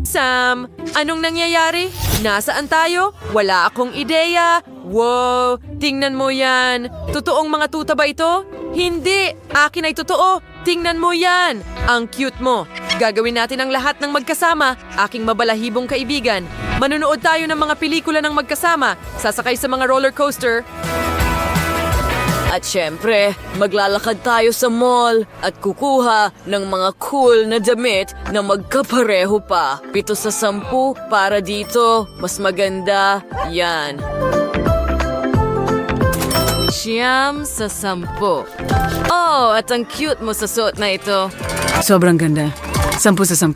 Sam, anong nangyayari? Nasaan tayo? Wala akong ideya. Wow, tingnan mo yan. Totoong mga tuta ba ito? Hindi, akin ay totoo. Tingnan mo yan. Ang cute mo. Gagawin natin ang lahat ng magkasama, aking mabalahibong kaibigan. Manonood tayo ng mga pelikula ng magkasama, sasakay sa mga roller coaster. At syempre, maglalakad tayo sa mall at kukuha ng mga cool na damit na magkapareho pa. 7 sa 10 para dito. Mas maganda. Yan. 9 sa 10. Oh, at ang cute mo sa suot na ito. Sobrang ganda. 10 sa 10.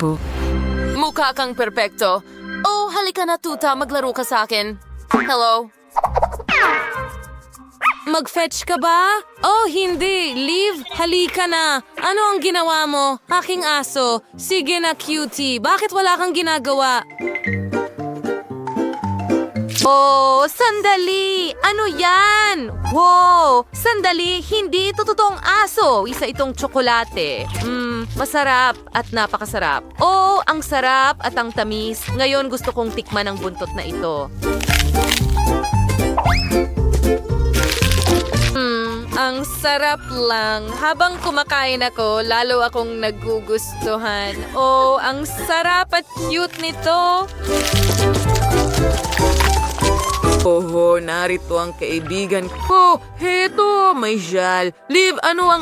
Mukha kang perpekto. Oh, halika na tuta, maglaro ka sa akin. Hello? Mag-fetch ka ba? Oh, hindi. Leave. Halika na. Ano ang ginawa mo? Aking aso. Sige na, cutie. Bakit wala kang ginagawa? Oh, sandali! Ano yan? Wow! Sandali, hindi ito totoong aso. Isa itong tsokolate. Masarap at napakasarap. Oh, ang sarap at ang tamis. Ngayon gusto kong tikman ang buntot na ito. Ang sarap lang. Habang kumakain ako, lalo akong nagugustuhan. Oh, ang sarap at cute nito. Oho, narito ang kaibigan ko. Heto, may jal. Liv, ano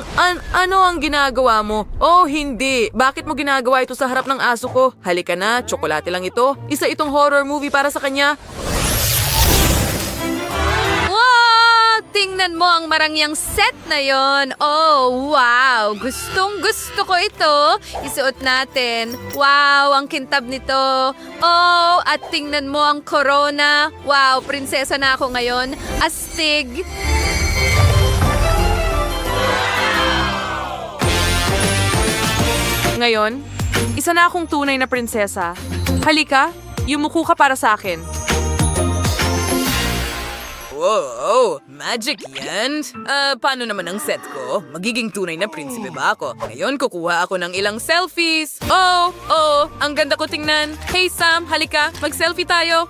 ang ginagawa mo? Oh, hindi. Bakit mo ginagawa ito sa harap ng aso ko? Halika na, tsokolate lang ito. Isa itong horror movie para sa kanya. Tingnan mo ang marangyang set na yon. Oh, wow! Gustong-gusto ko ito. Isuot natin. Wow, ang kintab nito. Oh, at tingnan mo ang corona. Wow, prinsesa na ako ngayon. Astig. Ngayon, isa na akong tunay na prinsesa. Halika, yumuko ka para sa akin. Wow! Magic yan! Paano naman ang set ko? Magiging tunay na prinsipe ba ako? Ngayon, kukuha ako ng ilang selfies. Oh! Ang ganda ko tingnan. Hey Sam, halika. Mag-selfie tayo.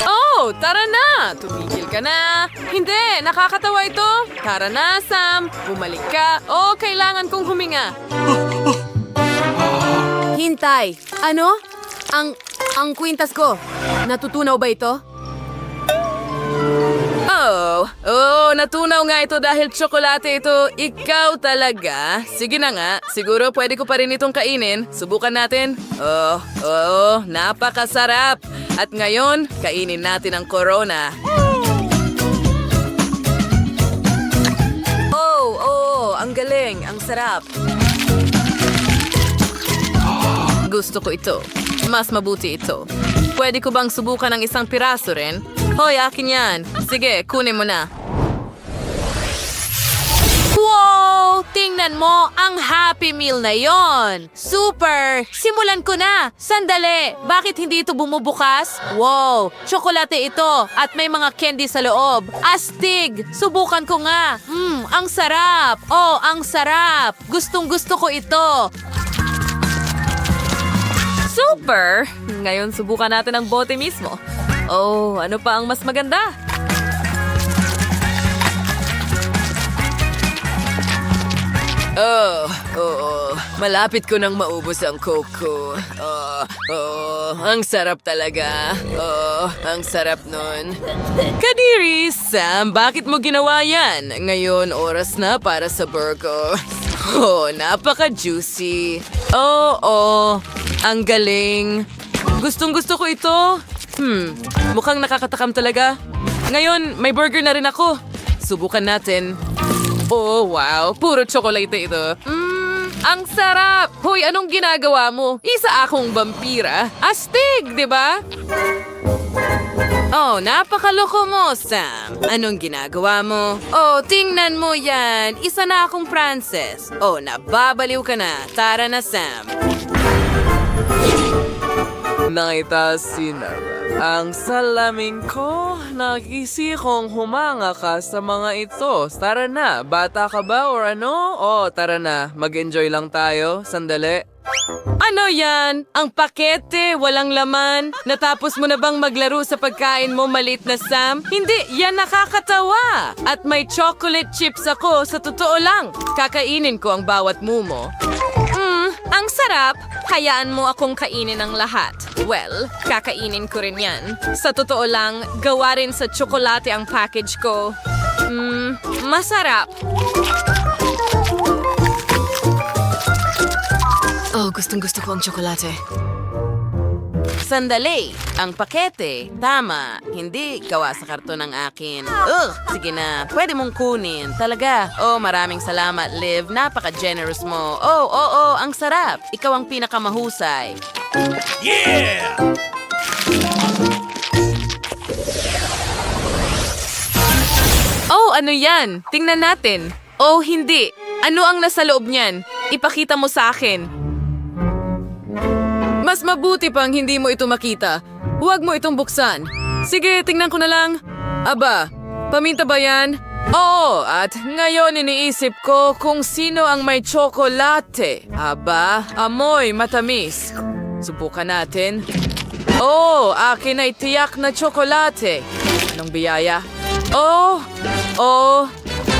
Oh, tara na! Tumigil ka na! Hindi! Nakakatawa ito! Tara na, Sam! Bumalik ka! Oh, kailangan kong huminga! Hintay! Ano? Ang kwintas ko! Natutunaw ba ito? Oh, natunaw nga ito dahil tsokolate ito. Ikaw talaga. Sige na nga. Siguro pwede ko pa rin itong kainin. Subukan natin. Oh, napakasarap. At ngayon, kainin natin ang corona. Oh, ang galing. Ang sarap. Gusto ko ito. Mas mabuti ito. Pwede ko bang subukan ng isang piraso rin? Hoy, akin yan. Sige, kunin mo na. Wow! Tingnan mo ang Happy Meal na yon. Super! Simulan ko na. Sandali. Bakit hindi ito bumubukas? Wow! Tsokolate ito at may mga candy sa loob. Astig! Subukan ko nga. Ang sarap. Oh, ang sarap. Gustong-gusto ko ito. Super! Ngayon, subukan natin ang bote mismo. Oh, ano pa ang mas maganda? Malapit ko nang maubos ang Coke ko. Ang sarap talaga. Ang sarap nun. Kadiri, Sam, bakit mo ginawa yan? Ngayon, oras na para sa burger. Oh, napaka-juicy. Ang galing. Gustong-gusto ko ito. Mukhang nakakatakam talaga. Ngayon, may burger na rin ako. Subukan natin. Oh, wow. Puro tsokolate ito. Ang sarap! Hoy, anong ginagawa mo? Isa akong vampira. Astig, di ba? Oh, napakaloko mo, Sam. Anong ginagawa mo? Oh, tingnan mo yan. Isa na akong Frances. Oh, nababaliw ka na. Tara na, Sam. Nakita si Nara. Ang salamin ko, nakisi kong humanga ka sa mga ito. Tara na, bata ka ba or ano? Tara na, mag-enjoy lang tayo. Sandali. Ano yan? Ang pakete, walang laman. Natapos mo na bang maglaro sa pagkain mo, maliit na Sam? Hindi, yan nakakatawa. At may chocolate chips ako, sa totoo lang. Kakainin ko ang bawat mumo. Ang sarap. Hayaan mo akong kainin ang lahat. Well, kakainin ko rin yan. Sa totoo lang, gawa rin sa tsokolate ang package ko. Masarap. Gustong-gusto ko ang tsokolate. Sandali, ang pakete, tama, hindi gawa sa karton ng akin. Sige na, pwede mong kunin. Talaga, maraming salamat, Liv. Napaka-generous mo. Ang sarap. Ikaw ang pinakamahusay. Yeah! Ano yan? Tingnan natin. Hindi. Ano ang nasa loob niyan? Ipakita mo sa akin. Mas mabuti pang hindi mo ito makita. Huwag mo itong buksan. Sige, tingnan ko na lang. Aba, paminta ba yan? Oo, at ngayon iniisip ko kung sino ang may tsokolate. Aba, amoy matamis. Subukan natin. Akin ay tiyak na tsokolate. Anong biyaya?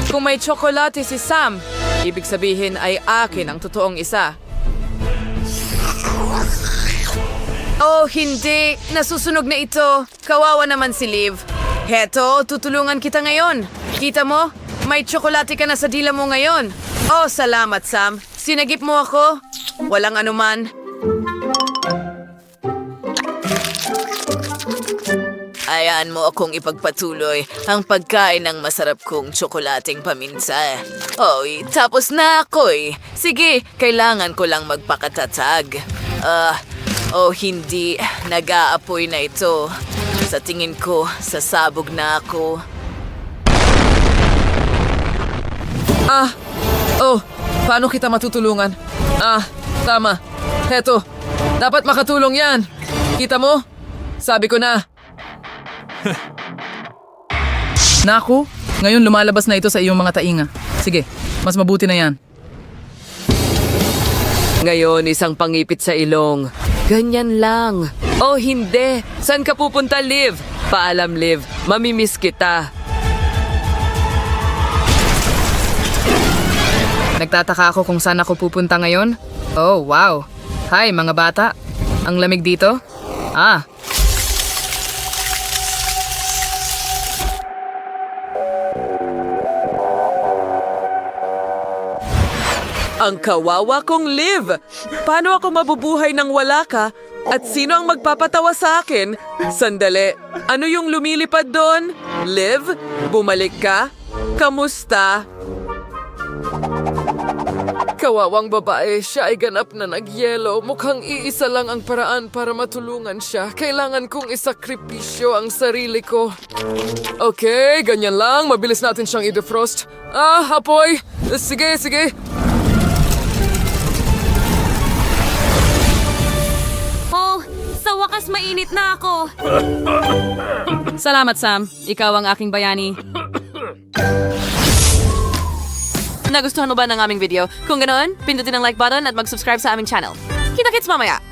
Kung may tsokolate si Sam, ibig sabihin ay akin ang totoong isa. Hindi. Nasusunog na ito. Kawawa naman si Liv. Heto, tutulungan kita ngayon. Kita mo? May tsokolate ka na sa dila mo ngayon. Salamat, Sam. Sinagip mo ako. Walang anuman. Hayaan mo akong ipagpatuloy ang pagkain ng masarap kong tsokolating paminta. Tapos na ako'y. Sige, kailangan ko lang magpakatatag. Hindi. Nag-aapoy na ito. Sa tingin ko, sasabog na ako. Paano kita matutulungan? Tama. Heto, dapat makatulong yan. Kita mo? Sabi ko na. Naku, ngayon lumalabas na ito sa iyong mga tainga. Sige, mas mabuti na yan. Ngayon, isang pangipit sa ilong. Ganyan lang. Hindi. Saan ka pupunta, Liv? Paalam, Liv. Mamimiss kita. Nagtataka ako kung saan ako pupunta ngayon. Wow. Hi, mga bata. Ang lamig dito. Ang kawawa kong Liv! Paano ako mabubuhay nang wala ka? At sino ang magpapatawa sa akin? Sandali, ano yung lumilipad doon? Liv, bumalik ka? Kamusta? Kawawang babae, siya ay ganap na nagyelo. Mukhang iisa lang ang paraan para matulungan siya. Kailangan kong isakripisyo ang sarili ko. Okay, ganyan lang. Mabilis natin siyang i-defrost. Apoy! Sige. Sa wakas mainit na ako. Salamat, Sam. Ikaw ang aking bayani. Nagustuhan mo ba ng aming video? Kung ganoon, pindutin ang like button at mag-subscribe sa aming channel. Kita-kits mamaya!